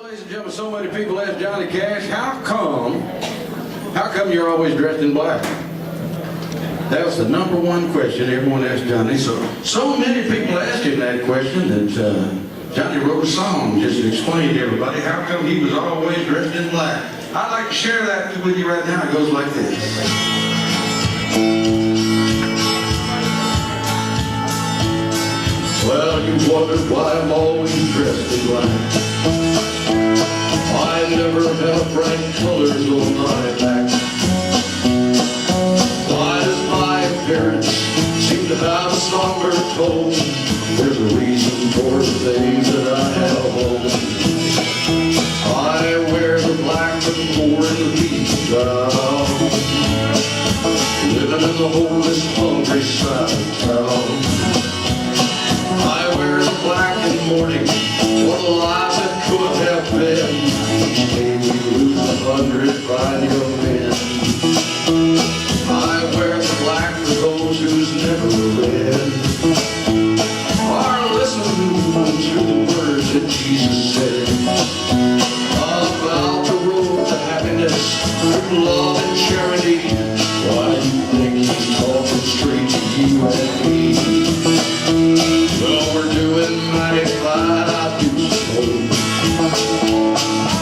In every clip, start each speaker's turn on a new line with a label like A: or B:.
A: ladies and gentlemen, so many people ask Johnny Cash, how come you're always dressed in black? That was the #1 question everyone asked Johnny. So many people asked him that question that Johnny wrote a song just to explain to everybody how come he was always dressed in black. I'd like to share that with you right now. It goes like this. Well, you wondered why I'm always dressed in black. I never have bright colors on my back. Why does my appearance seem to have a somber tone? There's a reason for the things that I have on. I wear the black before the beach town, living in the homeless, hungry side of town. I wear the black in mourning for the lives that could have been. Each day we lose 100 fine young men. I wear the black for those who's never read or listened to the words that Jesus said about the road to happiness through love and charity. Why do you think he's talking straight to you and me? Well, we're doing mighty fine, I do suppose.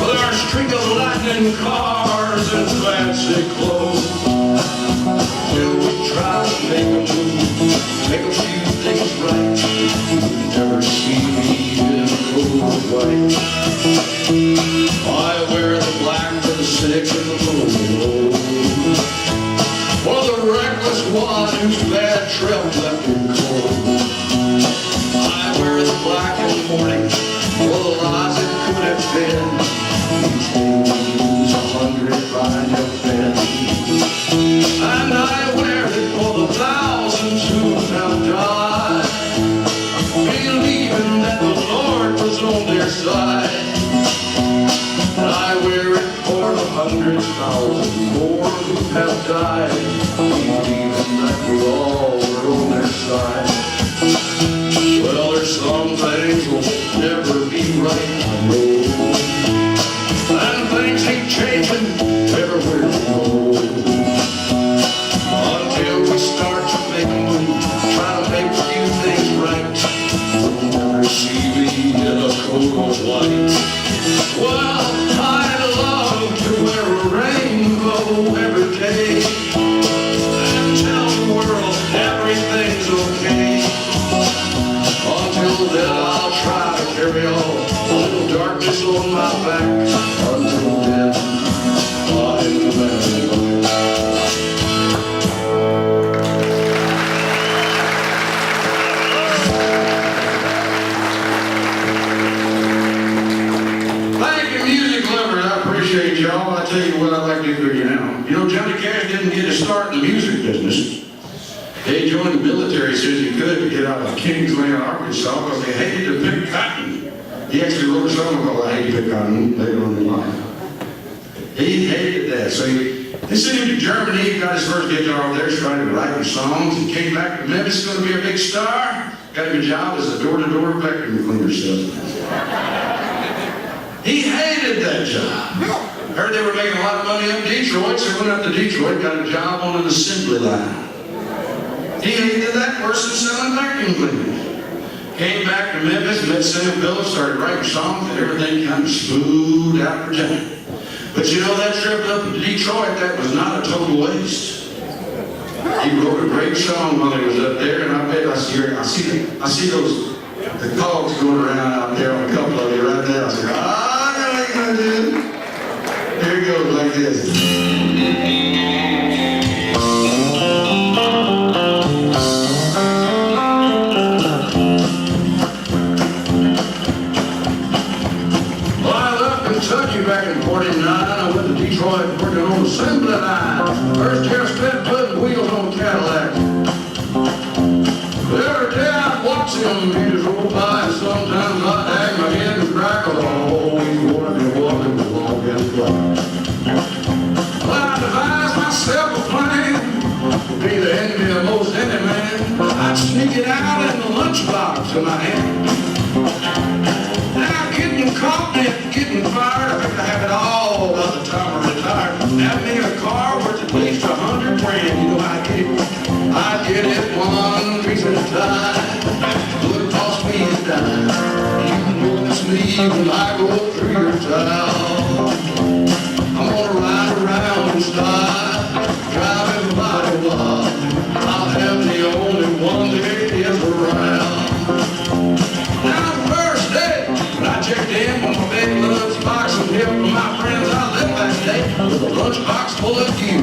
A: With our streak of lightning cars and fancy clothes, till we try to make a move, make a few things right, you never see me in a coat of white. I wear the black for the sick and the lonely, for the reckless one whose bad trip left him cold. I wear the black in the morning for the lives that could have been. Each day we lose 100 fine young men. And I wear it for the thousands who have died, believing that the Lord was on their side. And I wear it for the 100,000 more who have died, believing that we all were on their side. Well, there's some things will never be right, I know, and things ain't changing everywhere we go, until we start to make a move, try to make a few things right. You'll never see me in a coat of white. Well, I'd love to wear a rainbow every day and tell the world everything's okay. Until then, I'll try to carry on a little darkness on my back. Until then, I'm the man in black. Thank you, music lovers. I appreciate y'all. I tell you what I'd like to do for you now. You know, Johnny Cash didn't get his start in the music business. They joined the military as soon as he could to get out of Kingsland, Arkansas, because they hated to pick cotton. He actually wrote a song called I Hate to Pick Cotton later on in life. He hated that. So he sent him to Germany. He got his first guitar over there, started writing songs. He came back to Memphis, going to be a big star. Got him a job as a door-to-door vacuum cleaner salesman. He hated that job. Heard they were making a lot of money up in Detroit, so he went up to Detroit, got a job on an assembly line. He hated that worse than selling vacuum cleaners. Came back to Memphis, met Sam Phillips, started writing songs, and everything kind of smoothed out for Johnny. But you know, that trip up to Detroit, that was not a total waste. He wrote a great song while he was up there, and I bet I see those the cogs going around out there on a couple of you right now. I said, I know what you're gonna do. Here it goes like this. Back in 49, I went to Detroit working on the assembly line. First year I spent putting wheels on Cadillacs. Every day I'd watch them meters roll by, and sometimes I'd hang my head and crackle. Always wanted to walk in the walk and fly. Well, I devised myself a plan to be the enemy of most any man. I'd sneak it out in the lunchbox of my hand. Now getting caught and getting fired. a time. Would cost me a dime. You wouldn't sleep when I go through your town. I'm gonna ride around in style, drive everybody wild. I am the only one that is around. Now the first day when I checked in with my big lunchbox and helped my friends, I left that day with a lunchbox full of you.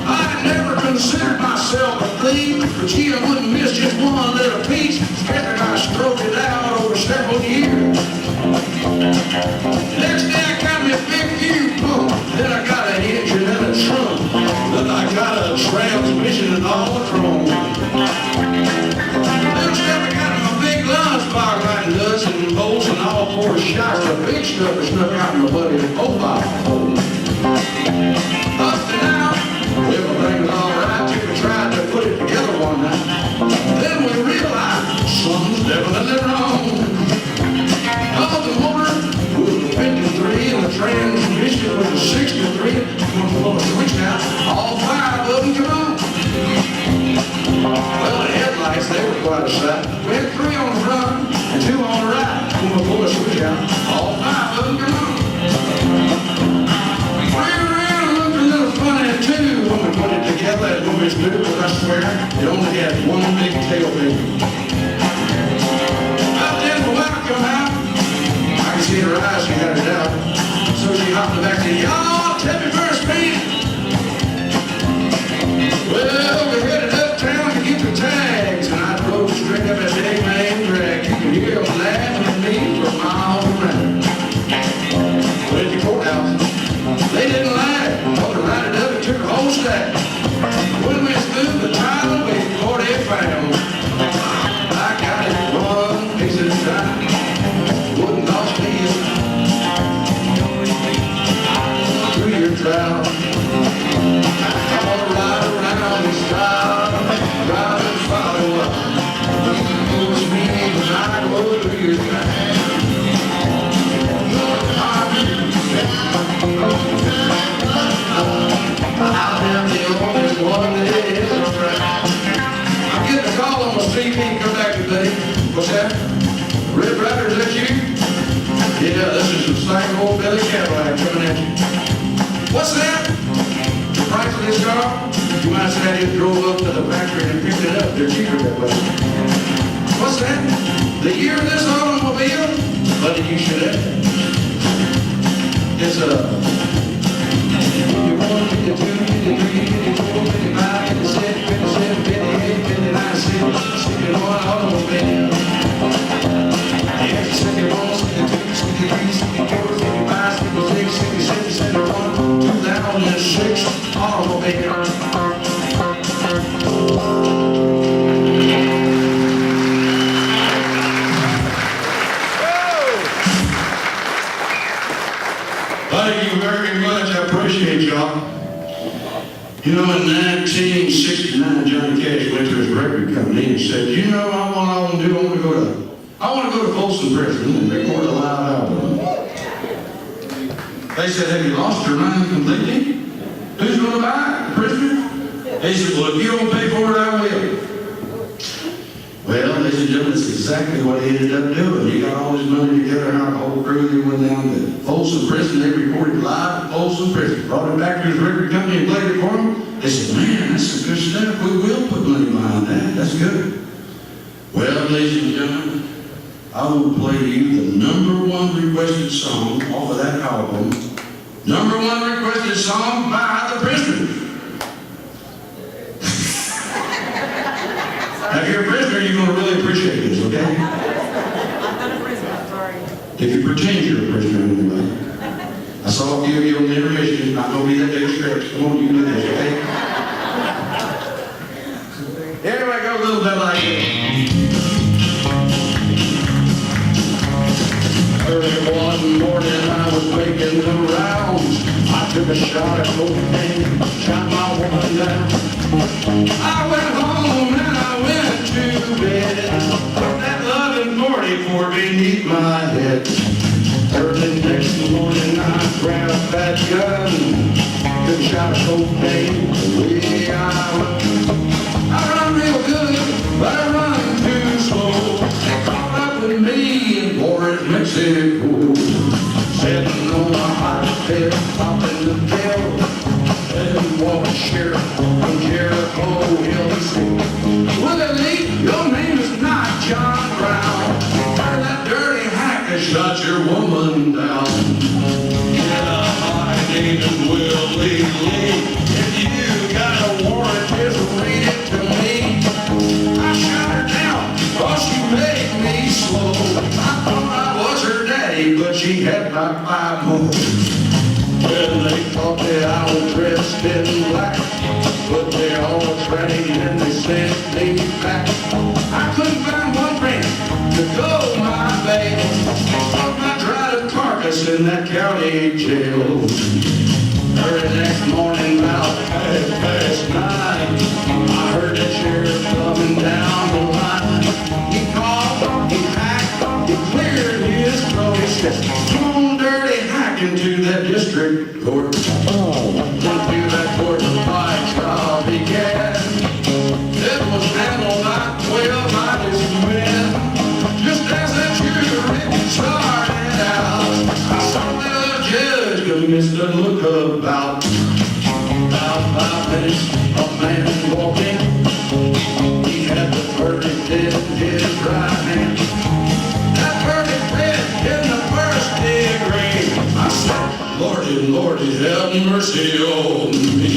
A: I had never considered myself a thief, but gee, I wouldn't miss just one little piece. Together I stroked it out over several years. Next day I got me a big view pump, then I got an engine and a trunk, then I got a transmission and all the chrome. Little stuff I got in my big lunchbox, like nuts and bolts and all four shocks. The big stuff is snuck out in my buddy's mobile phone. Up to now, everything was all right till we tried to put it together one night. Then we realized something's definitely wrong. The motor was a 53 and the transmission was a 63. When we pulled the switch down, all five of them come on. Well, the headlights, they were quite a sight. We had three on the front and two on the right. When we pulled the switch down, all five of them come on. We ran around and looked a little funny too when we put it together as movies do, but I swear it only had one big tail thing. About then, the wife come out. I see her eyes, she had it out. So she hopped in the back and said, y'all, tell me first, man. Well, we headed uptown to get the tags, and I drove straight up that big main drag. You can hear them laughing at me for miles around. Went to the courthouse. They didn't laugh. Told her right it up and took a whole stack. When we smoothed the title, we caught it found. I got it one piece at a time. Wouldn't cost me a 2-year trial. I wanna ride around in style, drive and follow up. You push me when I go through your town. I'm the only one that is around. I'm getting a call on my street, he can come back today. What's that? Red Rider, is that you? Yeah, this is the same old Billy Cadillac coming at you. What's that? The price of this car? You might say I just drove up to the factory and picked it up. They're cheaper that way. What's that? The year of this automobile? Buddy, you should have. It's a 51, 52, 53, 54, 55, 56, 57, 58, 59, 60, 61 automobile. Yeah, 61, 62, 63, 64, 65, 66, 67, 71, 2006 automobile. Thank you very much. I appreciate y'all. You know, in 1969, Johnny Cash went to his record company and said, you know, I want to go to Folsom Prison and record a live album. They said, have you lost your mind completely? Who's going to buy it? The prisoner? They said, well, if you don't pay for it, I will. Well, ladies and gentlemen, that's exactly what he ended up doing. He got all his money together, and our whole crew, they went down to Folsom Prison. They recorded live at Folsom Prison. Brought it back to his record company and played it for him. They said, man, that's some good stuff. We will put money behind that. That's good. Well, ladies and gentlemen, I will play you the #1 requested song off of that album. #1 requested song by the Prisoners. Now, if you're a prisoner, you're going to really appreciate this, okay?
B: I'm not a prisoner, I'm sorry.
A: If you pretend you're a prisoner anyway. I saw a few of you on the intermission. It's not going to be that big stretch. Come on, you can do this, okay? Anyway, it goes a little bit like this. Early one morning, I was making the rounds. I took a shot at cocaine, shot my woman down. I went home and I went to bed. Put that loving 44 beneath my head. Early next morning, I grabbed that gun. Took a shot of cocaine, away I went. I run real good, but I run too slow. They caught up with me in Boris, Mexico. Sitting on my hot bed, popping the pill. And walk the sheriff from Jericho Hill. He said, Willie, your name is not John Brown. Turn that dirty hack that shot your woman down. Yeah, my name is Willie Lee. If you got a warrant, just read it to me. I shot her down, cause she made me slow. I thought I was her daddy, but she had about 5 more. Well, they thought that I was dressed in black, but they all trained and they sent me back. I couldn't find one friend to go my bail. Thought I tried a carcass in that county jail. Early next morning, about 9:30, I heard the sheriff coming down the line. He called, he hacked, he cleared his throat. He said, come on, dirty hack, into that district court. Into that court, the fight trial began. It was handled by 12 honest men. Just as the jury started out, I saw the judge give Mr. Look about 5 minutes, a man walked in. He had the verdict in his right hand. That verdict read in the first degree. I said, Lordy, Lordy, have mercy on me.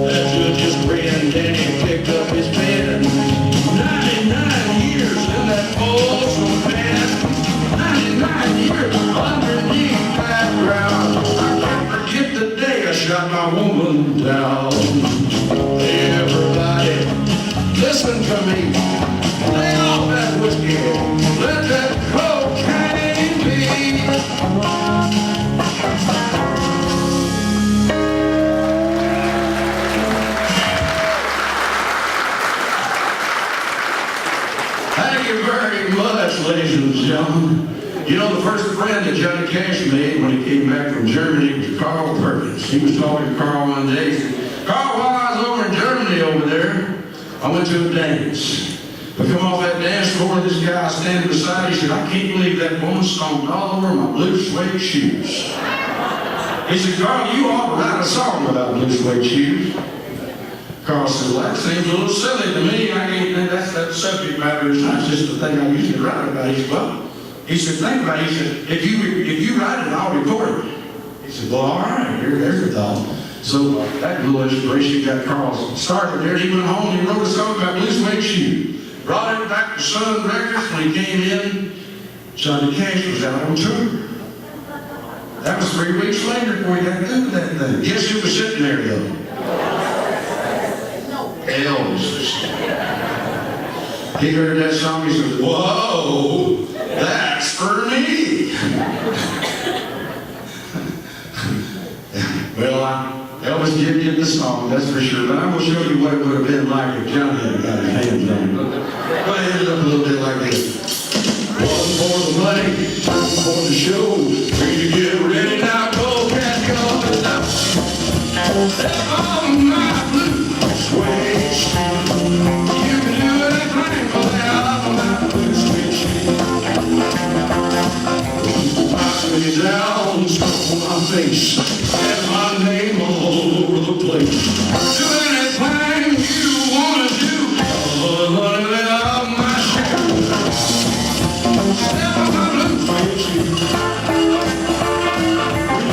A: That judge just grinned and he picked up his pen. 99 years in that Folsom pen. 99 years underneath that ground. I can't forget the day I shot my woman down. Everybody, listen to me. Lay off that whiskey. Let that cocaine be. Thank you very much, ladies and gentlemen. You know, the first friend that Johnny Cash made when he came back from Germany was Carl Perkins. He was talking to Carl one day. He said, Carl, while I was over in Germany over there, I went to a dance. I come off that dance floor, and this guy standing beside me, he said, I can't believe that woman stomped all over my blue suede shoes. He said, Carl, you ought to write a song about blue suede shoes. Carl said, well, that seems a little silly to me. I can't, that's that subject matter. It's not just the thing I usually write about. He said, well, he said, think about it. He said, if you write it, I'll record it. He said, well, all right, there's your thought. So that little inspiration got Carl started there. He went home and he wrote a song about blue suede shoes. Brought it back to Sun Records. When he came in, Johnny Cash was out on tour. That was 3 weeks later before he got to do that thing. Guess who was sitting there, though? Elvis. He heard that song, he said, whoa, that's for me. Well, Elvis did get the song, that's for sure. But I'm going to show you what it would have been like if Johnny had got his hands on it. But it ended up a little bit like this. One for the money, two for the show. Three to get ready now, go, cat, go, now. Step on my blue suede shoe. You can do anything but that on my blue suede shoe. Knock me down, stomp on my face, and my name all over the place. Do anything you want to do, honey, let out my shoe. Step on my blue suede shoe.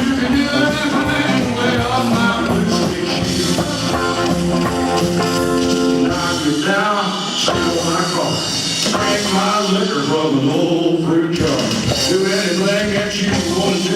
A: You can do anything but out my blue suede shoe. Knock me down, steal my car, drink my liquor from an old fruit jar. Do anything that you want to do.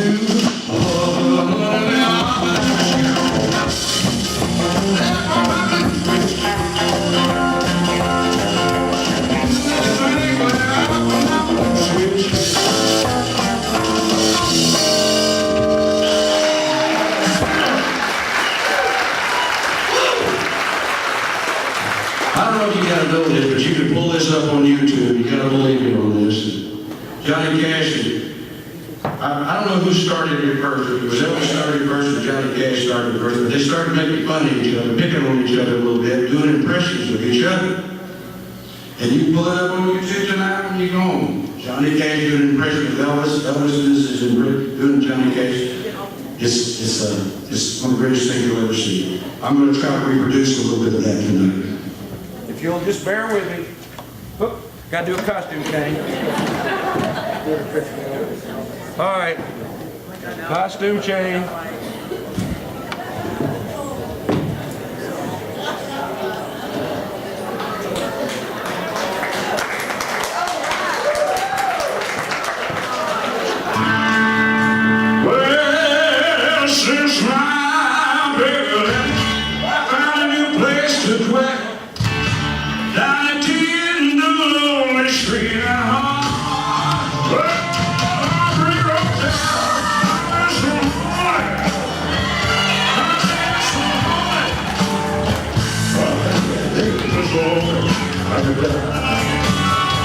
A: I don't know if you gotta know this, but you can pull this up on YouTube. You gotta believe me on this. Johnny Cash I don't know who started it first. If it was Elvis started it first or Johnny Cash started it first, but they started making fun of each other, picking on each other a little bit, doing impressions of each other. And you pull it up on YouTube tonight when you go home. Johnny Cash doing an impression of Elvis. Elvis is doing Johnny Cash. It's one of the greatest things you'll ever see. I'm going to try to reproduce a little bit of that tonight.
C: If you'll just bear with me. Oop, got to do a costume change. All right, costume change.
A: Well, since my baby left, I found a new place to dwell. Down at the end of the lonely street.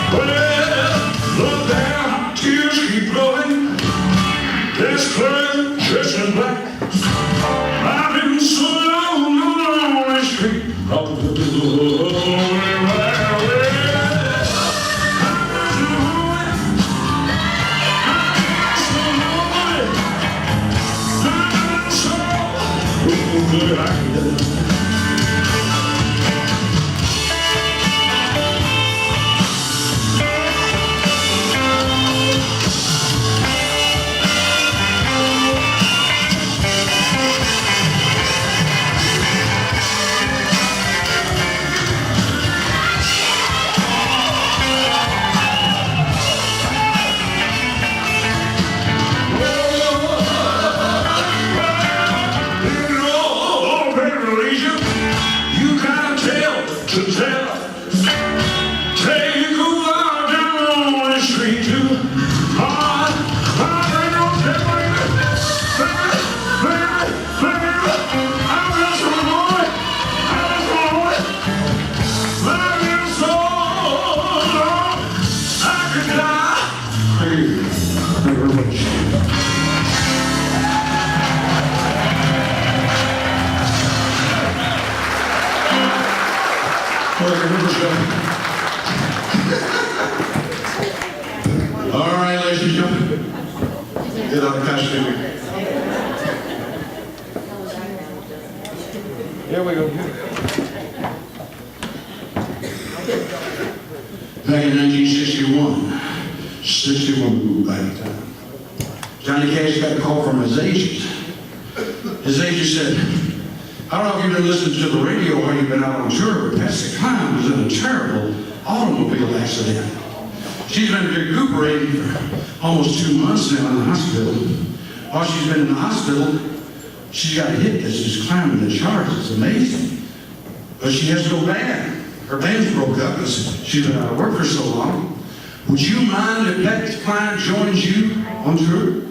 A: Well, look down, tears keep flowing. This clerk dressed in black. I've been so long on the lonely street. All right, ladies and gentlemen, get out of costume.
C: Here we go.
A: Back in 1961, 61 by the time, Johnny Cash got a call from his agent. His agent said, I don't know if you've been listening to the radio while you've been out on tour, but Patsy Cline was in a terrible automobile accident. She's been recuperating for almost 2 months now in the hospital. While she's been in the hospital, she's got a hit that's just climbing the charts. It's amazing. But she has to go back. Her band's broke up because she's been out of work for so long. Would you mind if Patsy Cline joins you on tour?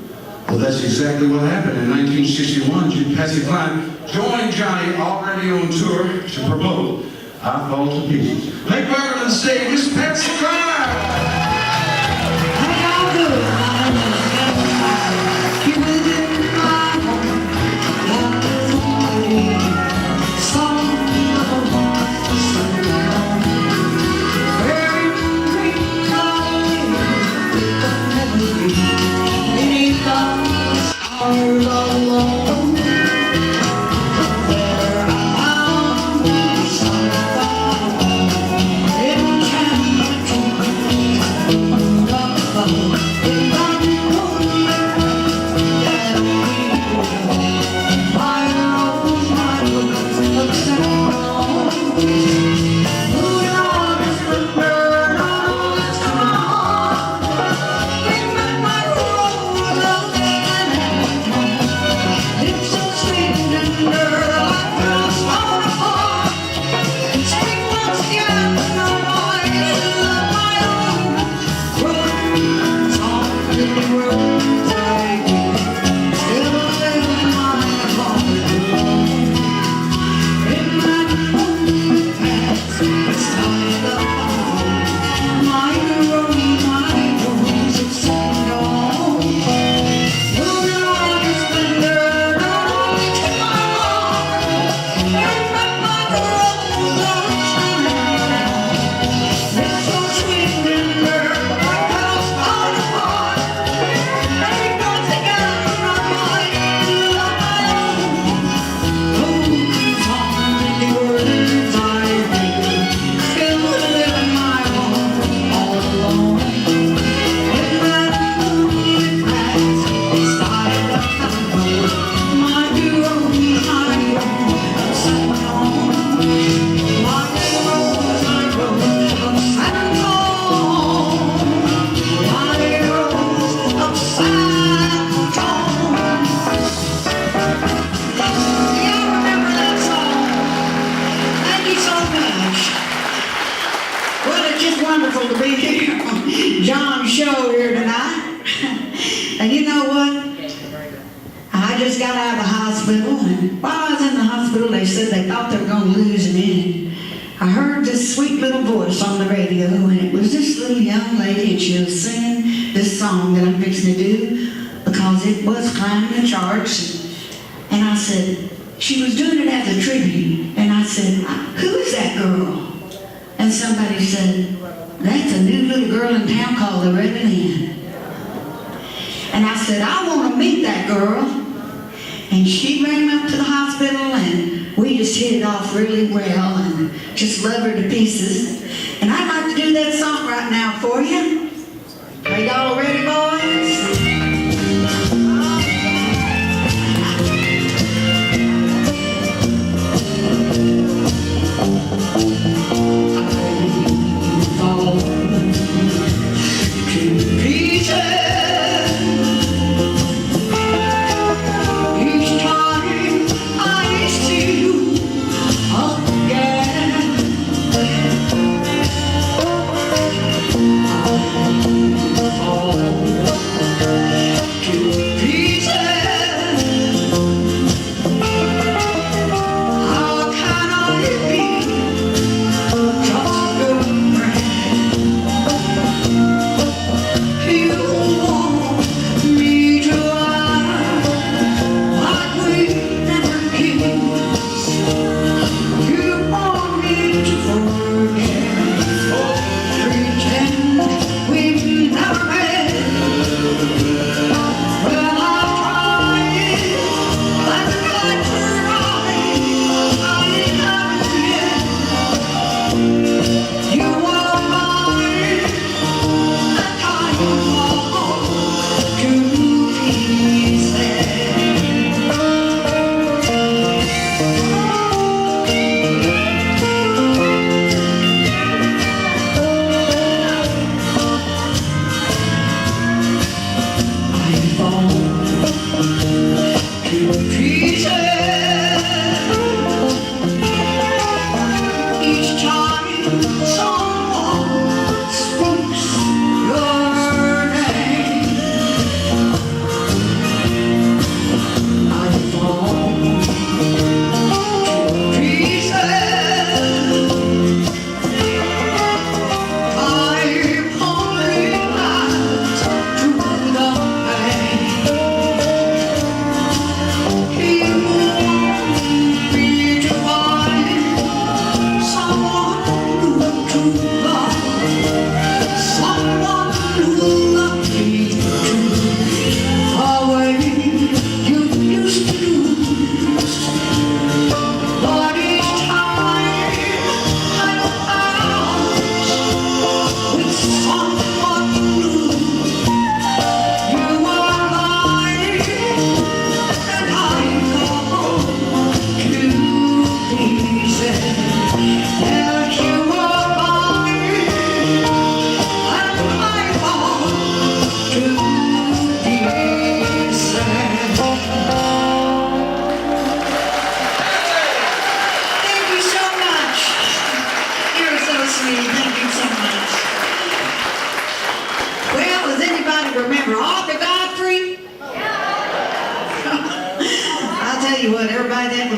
A: Well, that's exactly what happened. In 1961, Patsy Cline joined Johnny already on tour to promote I Fall to Pieces. Make welcome to the stage, Miss Patsy Cline!
D: And you know what? I just got out of the hospital, and while I was in the hospital, they said they thought they were going to lose me. And I heard this sweet little voice on the radio, and it was this little young lady, and she was singing this song that I'm fixing to do, because it was climbing the charts. And I said, she was doing it as a tribute, and I said, who is that girl? And somebody said, that's a new little girl in town called Loretta Lynn. And I said, I want to meet that girl. And she ran up to the hospital, and we just hit it off really well, and just love her to pieces. And I'd like to do that song right now for you. Are y'all ready, boys?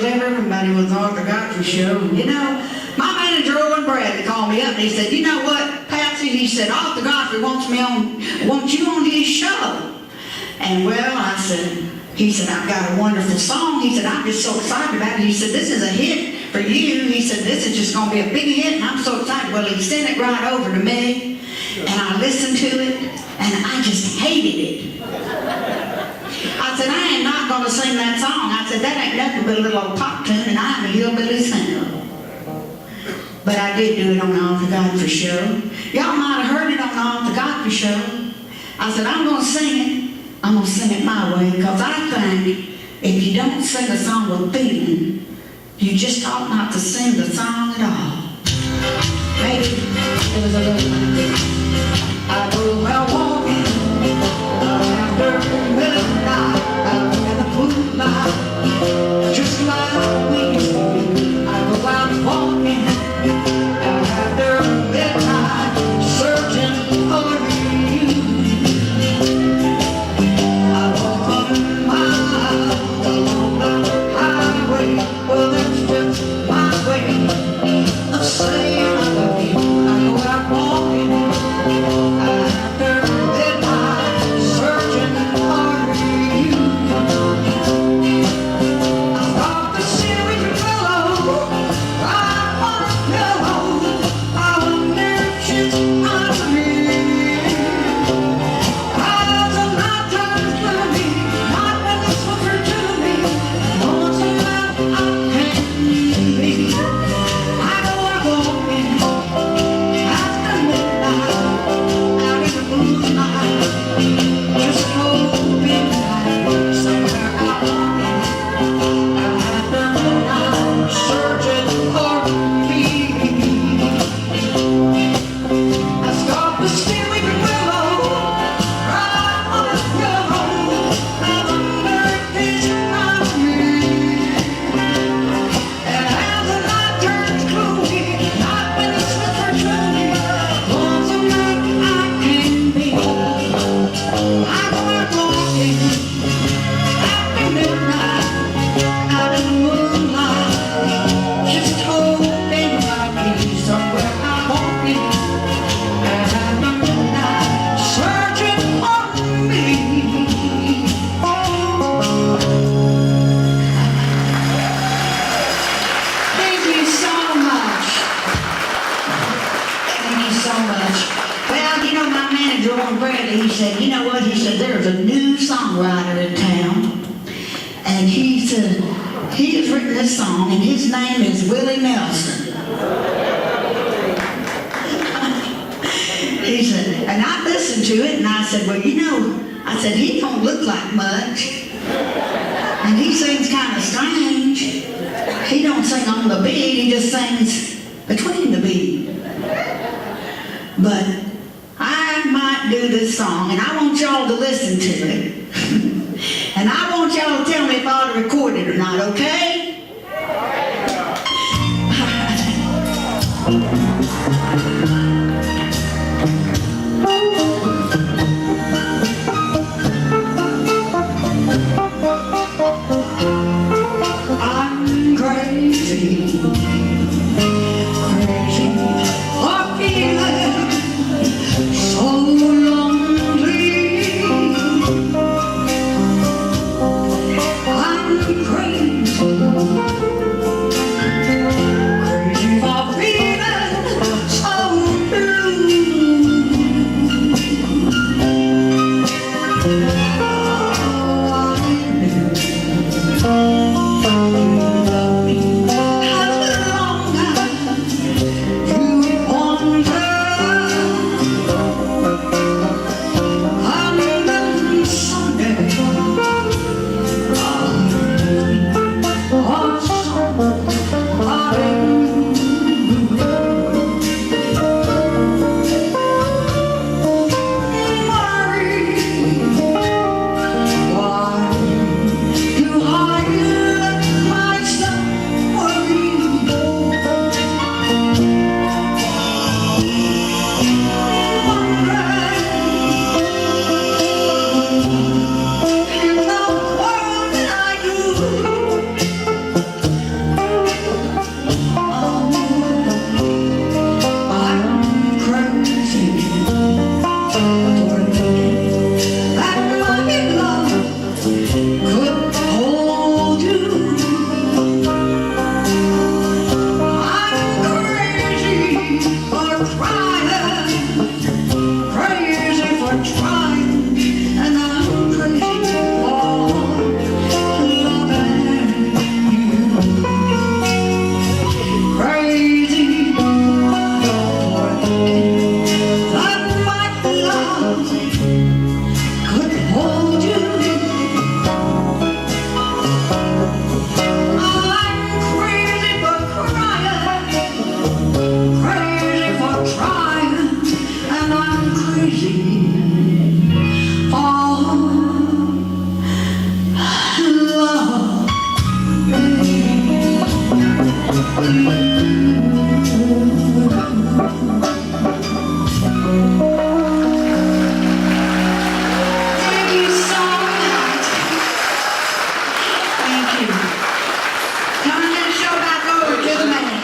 D: Everybody was on the Godfrey show. You know, my manager Owen Bradley called me up and he said, you know what, Patsy, he said, Arthur Godfrey wants you on his show. And well, I said, he said, I've got a wonderful song. He said, I'm just so excited about it. He said, this is a hit for you. He said, this is just going to be a big hit, and I'm so excited. Well, he sent it right over to me, and I listened to it, and I just hated it. I said, I ain't not going to sing that song. I said, that ain't nothing but a little old pop tune, and I'm a hillbilly singer. But I did do it on the Arthur Godfrey show. Y'all might have heard it on the Arthur Godfrey show. I said, I'm going to sing it. I'm going to sing it my way, because I think if you don't sing a song with feeling, you just ought not to sing the song at all. Maybe it was a little like, I go out walking after midnight, out in the moonlight, just like we used to do. I go out walking after midnight, searching for you. songwriter in town, and he said he has written this song, and his name is Willie Nelson. He said, and I listened to it, and I said, well, you know, I said, he don't look like much, and he sings kind of strange. He don't sing on the beat, he just sings between the beat. But I might do this song, and I want y'all to listen to it. And I want y'all to tell me if I ought to record it or not, okay? I'm crazy, crazy for feeling so lonely. I'm crazy, crazy for feeling so blue.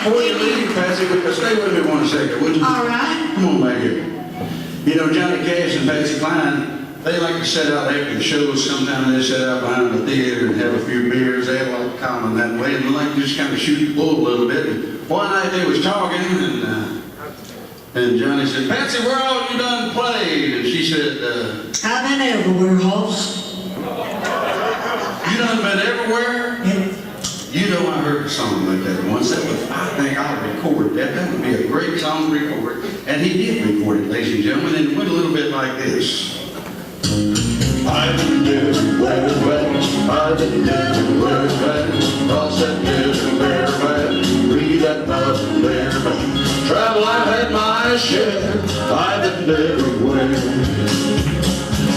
A: Before you leave, Patsy, stay with me 1 second, would you?
D: All right.
A: Come on back here. You know, Johnny Cash and Patsy Cline, they like to sit out after the shows. Sometimes they sit out behind the theater and have a few beers. They have a lot of common that way, and they like to just kind of shoot the bull a little bit. And one night they was talking, and Johnny said, Patsy, where all you done played? And she said,
D: I've been everywhere, Hoss.
A: you done been everywhere?
D: Yeah.
A: You know, I heard a song like that once. That was, I think I'll record that. That would be a great song to record. And he did record it, ladies and gentlemen, and it went a little bit like this. I've been everywhere, I've been everywhere, cross that desert there, read that mountain there, travel, I've had my share, I've been everywhere.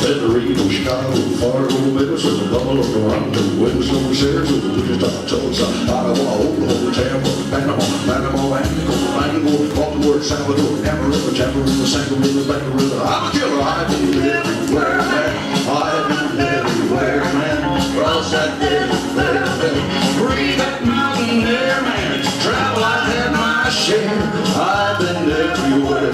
A: Reno, Chicago, Fargo, Minnesota, Buffalo, Toronto, Winslow, Sarasota, Wichita, Tulsa, Ottawa, Oklahoma, Tampa, Panama, Angola, Baltimore, Salvador, Amarillo, Amarillo, Sangarilla, Bangarilla. I'm a killer. I've been everywhere, man. I've been everywhere, man. Cross that desert there, man. Breathe that mountain there, man. Travel, I've had my share. I've been everywhere.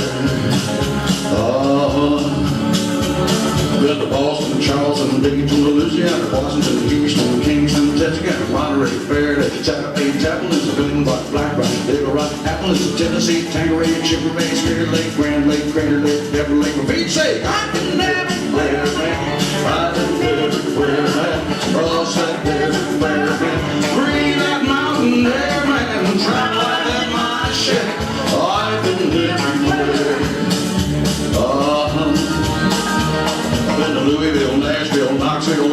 A: Been to Boston, Charleston, Dayton, Louisiana, Washington, Houston, Kingston, Texarkana, Monterey, Faraday, Santa Fe, Chapel, Isabella, Black Rock, Little Rock, Appalachia, Tennessee, Tanqueray, Chipper Bay, Spirit Lake, Grand Lake, Crater Lake, Beverly Lake, for Pete's sake, I've been everywhere, man. I've been everywhere.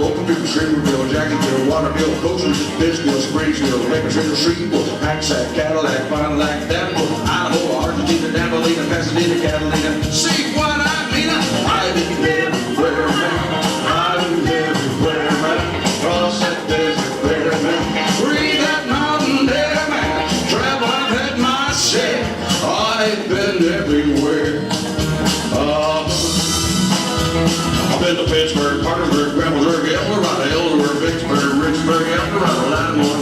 A: Oakville, Streeterville, Jacksonville, Waterville, Coachville, Bisbee, Springfield, Bakersfield, Shreveport, Hacksack, Cadillac, Fond du Lac, Davenport, Idaho, Argentina, Davalina, Pasadena, Catalina. See what I mean? I've been everywhere, man. I've been everywhere, man. Cross that desert there, man. Breathe that mountain there, man. Travel, I've had my share. I've been everywhere. I've been to Pittsburgh, Parkersburg, Granvillersburg, Eldorado, Vicksburg, Richburg, Eldorado, Lattimore,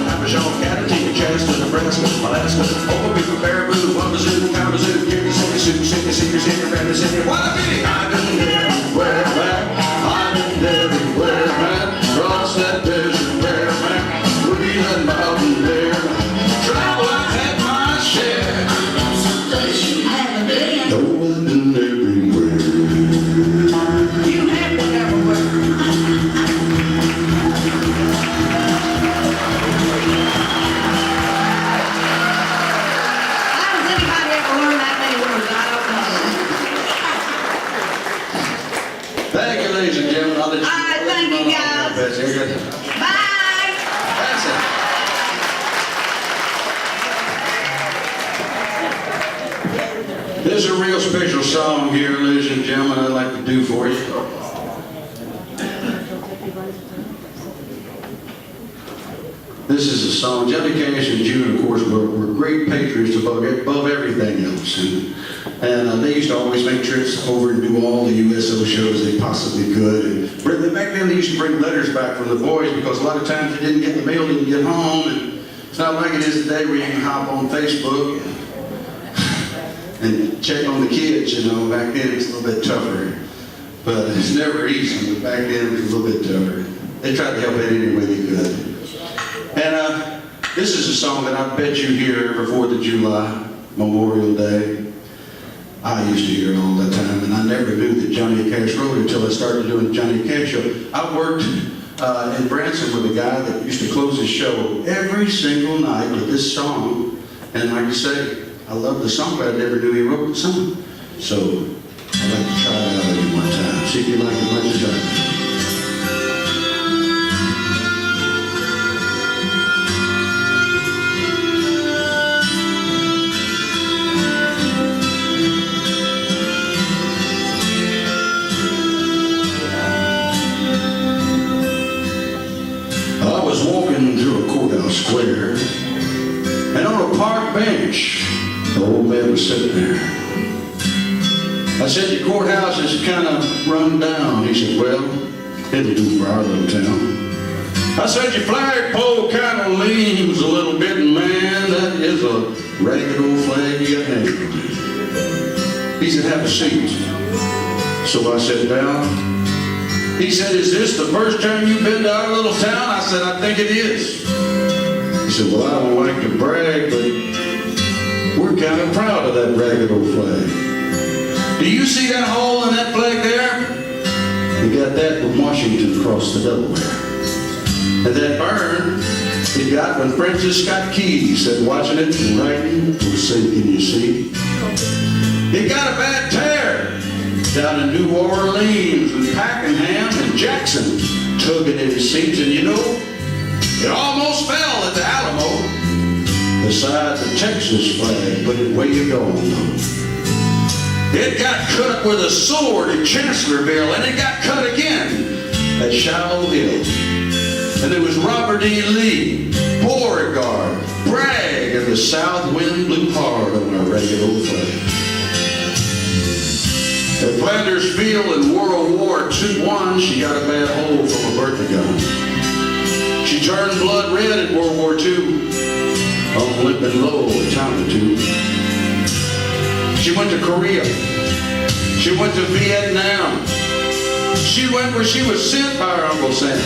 A: Happashaw, Catawba, Chester, Nebraska, Alaska, Oklahoma, Baraboo, Wabazoo, Kalamazoo, Kansas City, Sioux City, Cedar, Kansas City, Wallaby. I've been everywhere, man. I've been everywhere, man. Cross that desert there, man. Breathe that mountain there. Travel, I've had my share. No, I've been everywhere.
D: You have been everywhere. How does anybody ever learn that many words? I don't know.
A: Thank you, ladies and gentlemen. I'll let you.
D: All right, thank you, guys.
A: That's it.
D: Bye.
A: That's it. This is a real special song here, ladies and gentlemen, I'd like to do for you. This is a song. Johnny Cash and June, of course, were great patriots above everything else. And they used to always make trips over and do all the USO shows they possibly could. And back then they used to bring letters back from the boys because a lot of times they didn't get the mail, didn't get home. And it's not like it is today where you can hop on Facebook and check on the kids, you know. Back then it's a little bit tougher. But it's never easy, but back then it was a little bit tougher. They tried to help it any way they could. And this is a song that I bet you hear every 4th of July, Memorial Day. I used to hear it all the time, and I never knew that Johnny Cash wrote it until I started doing the Johnny Cash show. I worked in Branson with a guy that used to close his show every single night with this song. And like I say, I love the song, but I never knew he wrote the song. So I'd like to try it out with you one time. See if you like it much as I do. I was walking through a courthouse square, and on a park bench, the old man was sitting there. I said, "Your courthouse is kind of run down." He said, "Well, it'll do for our little town." I said, "Your flagpole kind of leans a little bit, and man, that is a ragged old flag you got hanging on it." He said, "Have a seat." So I sat down. He said, "Is this the first time you've been to our little town?" I said, "I think it is." He said, "Well, I don't like to brag, but we're kind of proud of that ragged old flag. Do you see that hole in that flag there? We got that from Washington across the Delaware. And that burn it got when Francis Scott Key said, watching it and writing was sinking, you see. It got a bad tear down in New Orleans and Pakenham and Jackson tugging at his seats, and you know, it almost fell at the Alamo beside the Texas flag, but it way gone though. It got cut with a sword at Chancellorsville, and it got cut again at Shiloh Hill. And there was Robert E. Lee, Beauregard, Bragg, and the south wind blew hard on our ragged old flag. At Flanders Field in World War I, she got a bad hole from a birthday gun. She turned blood red in World War II, on limping low a time or two. She went to Korea. She went to Vietnam. She went where she was sent by her Uncle Sam.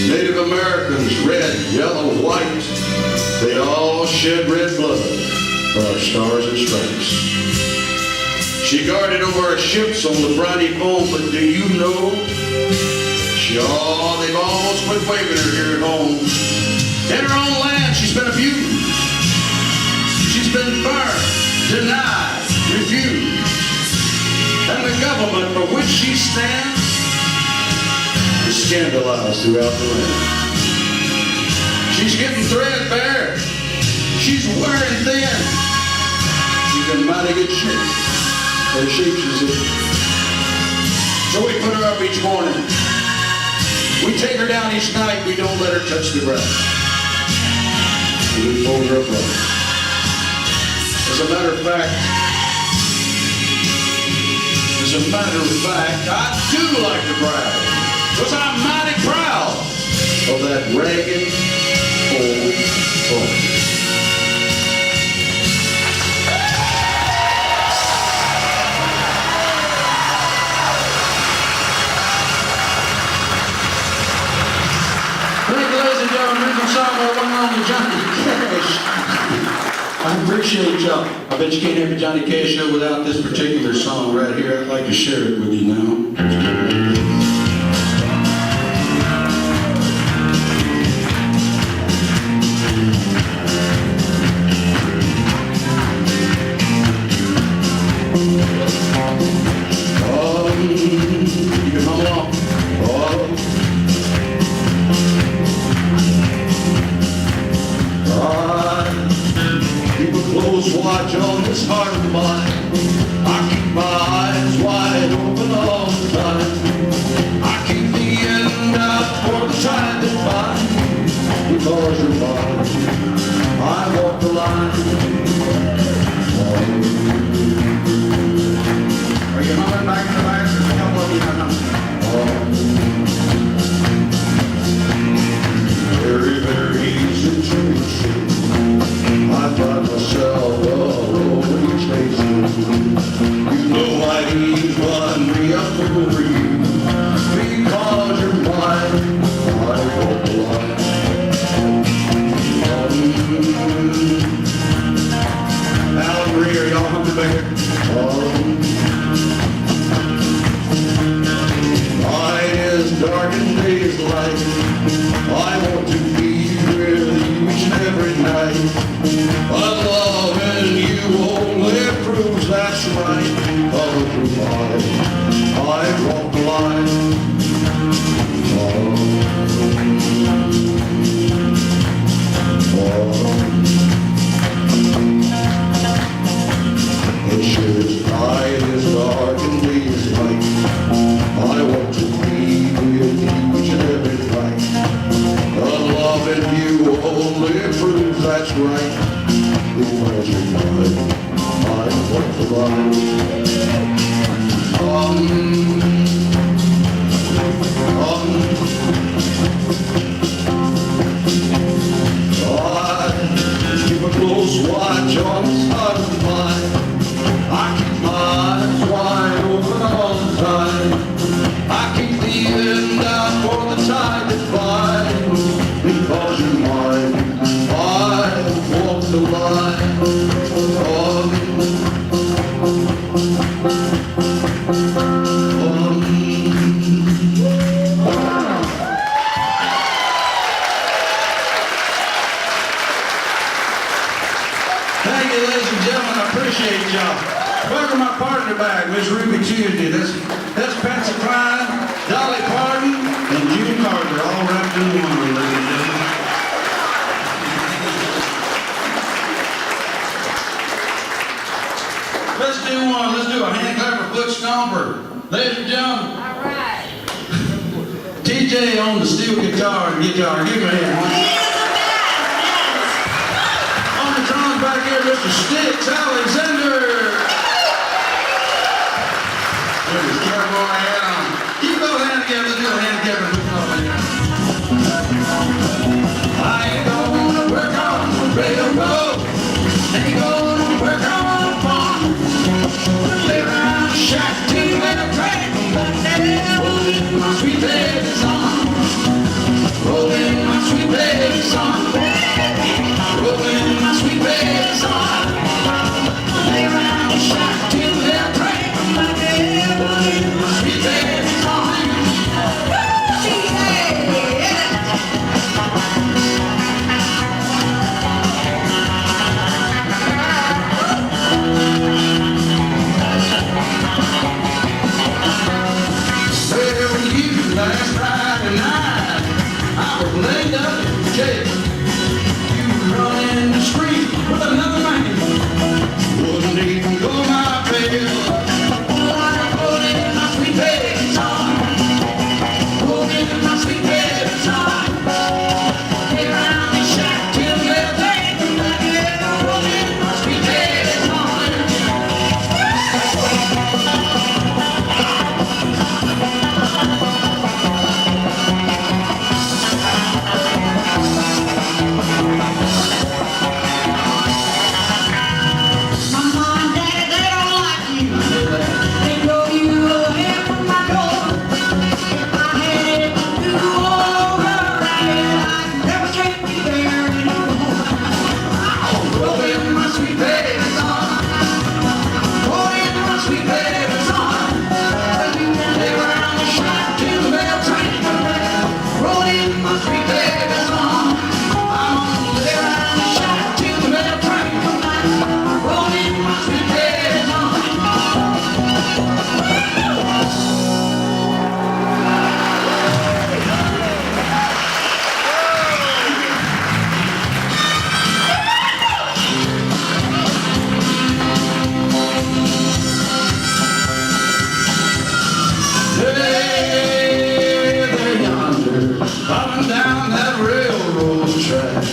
A: Native Americans, red, yellow, white, they all shed red blood for our stars and stripes. She guarded over our ships on the briny foam, but do you know, they've almost quit waving her here at home. In her own land, she's been abused. She's been burned, denied, refused. And the government for which she stands, scandalized throughout the land. She's getting threadbare. She's wearing thin. She's in mighty good shape. Her shape is in. So we put her up each morning. We take her down each night. We don't let her touch the ground. We fold her up. As a matter of fact, I do like to brag, because I'm mighty proud of that ragged old boy. Thank you, ladies and gentlemen. Rhythm song by one on the Johnny Cash. I appreciate y'all. I bet you can't have a Johnny Cash show without this particular song right here. I'd like to share it with you now. You can hum along. Keep a close watch on this heart of mine. I keep my eyes wide open all the time. I keep the end out for the time that binds. Because you're mine, I walk the line. Are you humming back in the back? There's a couple of you that very, very situation. I find myself all over each station. You know I need one me up over you. Because you're mine, I walk the line. Alan Marie, are y'all humming back here? Night is dark and day is light. I want to be with you each and every night. But loving you only proves that's right. Because you're mine, I walk the line. It shows night is dark and day is light. I want to be with you each and every night. But loving you only proves that's right. Because you're mine, I walk the line. I keep a close watch on this heart of mine. I keep my eyes wide open all the time. I keep the end out for the tide that binds. Because you're mine, I walk the line. Thank you, ladies and gentlemen. I appreciate y'all. Welcome my partner back, Miss Ruby Tuesday. That's Patsy Cline, Dolly Parton, and June Carter, all wrapped in one, ladies and gentlemen. Let's do a hand clap for foot stomper. Ladies and gentlemen.
B: All right.
A: TJ on the steel guitar and guitar. Give me a hand. On the drums back here, Mr. Sticks Alexander. There's careful hand on. Keep those hands together. Let's do a hand together. I ain't gonna work on the railroad. Ain't gonna work on the farm. Live around the shack till they're crack. Rolling my sweet baby song. Rolling my sweet baby song. Rolling my sweet baby song. Lay around the shack till they're crack. Rolling my sweet baby song. Well, you last Friday Jake, you run in the street with another man. Wouldn't even go my baby. Roll in my sweet baby's arm. Roll in my sweet baby's arm. Get around the shack till they're back. Roll in my sweet baby's arm.
D: Mama and Daddy, they don't like you. They throw you away from my door. If I had it to do over again, I'd never take you there anymore.
A: Roll in my sweet baby's arm. Roll in my sweet baby's arm. Lay around the shack till the bell train. Roll in my sweet baby's arm. I'm gonna lay around the shack till the bell train. Roll in my sweet baby's arm. Hey, there yonder, coming down that railroad track.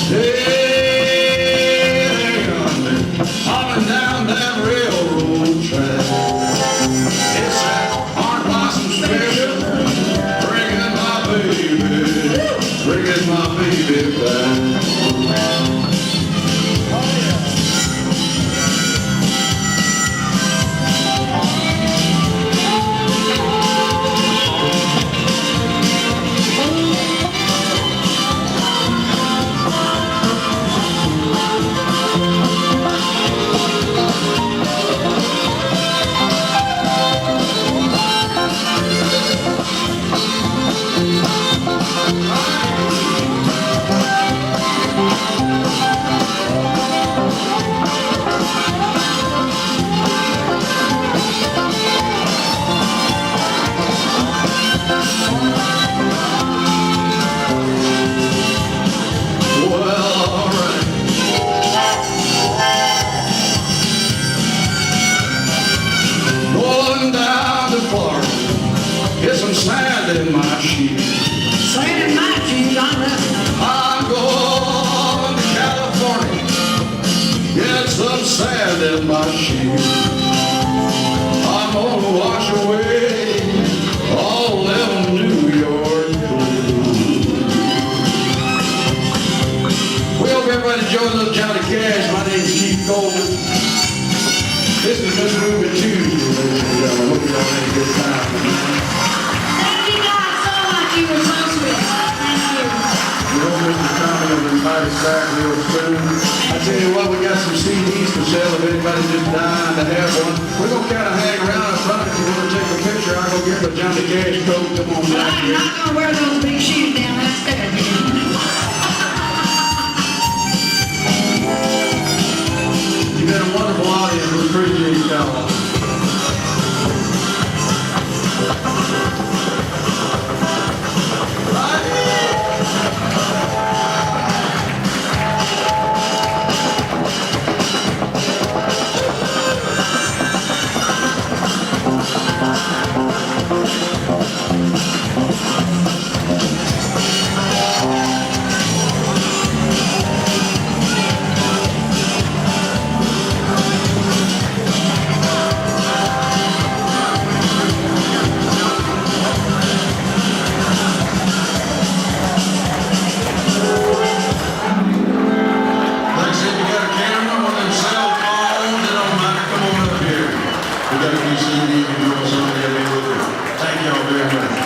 A: Hey, there yonder, coming down that railroad track. It's that Aunt Blossom special, bringing my baby back. Going down to Florida, get some sand in my sheet.
D: Sand in my shoes, I'm
A: I'm going to California, get some sand in my sheet. I'm gonna wash away all them New York blues. We hope everybody enjoys a little Johnny Cash. My name's Keith Coleman. This is Miss Ruby Tuesday, ladies and gentlemen. Hope you all had a good time.
D: Thank you guys so much. You were so sweet. Thank you.
A: We hope Mr. Coleman will invite us back real soon. I tell you what, we got some CDs for sale if anybody's just dying to have one. We're going to kind of hang around in front. If you want to take a picture, I'll go get the Johnny Cash coat. Come on
D: But
A: back
D: I'm
A: here.
D: not gonna wear those big shoes down that stairs again.
A: You've been a wonderful audience. We appreciate y'all. Thank you all very much.